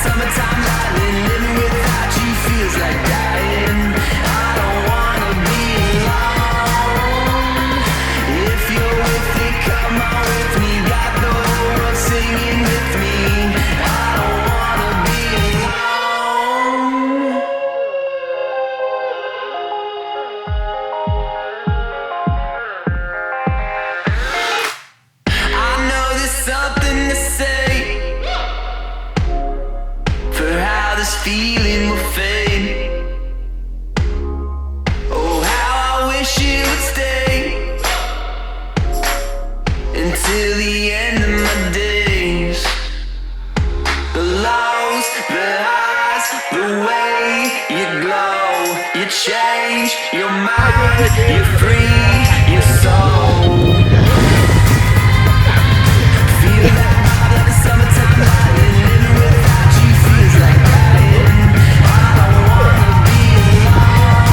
summertime lightning. Living without you feels like dying. I don't wanna be alone. If you're with me, come on with me. Got the whole world singing with me. I don't wanna be alone. I know there's something to say for how this feeling will fade. Oh, how I wish it would stay until the end of my days. The lows, the highs, the way you glow, you change your mind, you free your soul. Feel that vibe like a summertime lightning. Living without you feels like dying. I don't wanna be alone.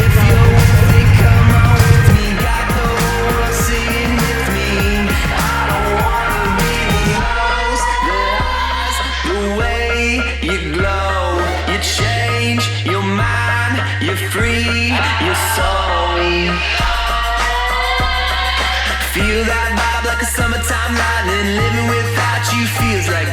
If you're with me, come on with me. Got the whole world singing with me. I don't wanna be the lows, the highs, the way you glow, you change your mind, you free your soul. Feel that vibe like a summertime lightning. Living without you feels like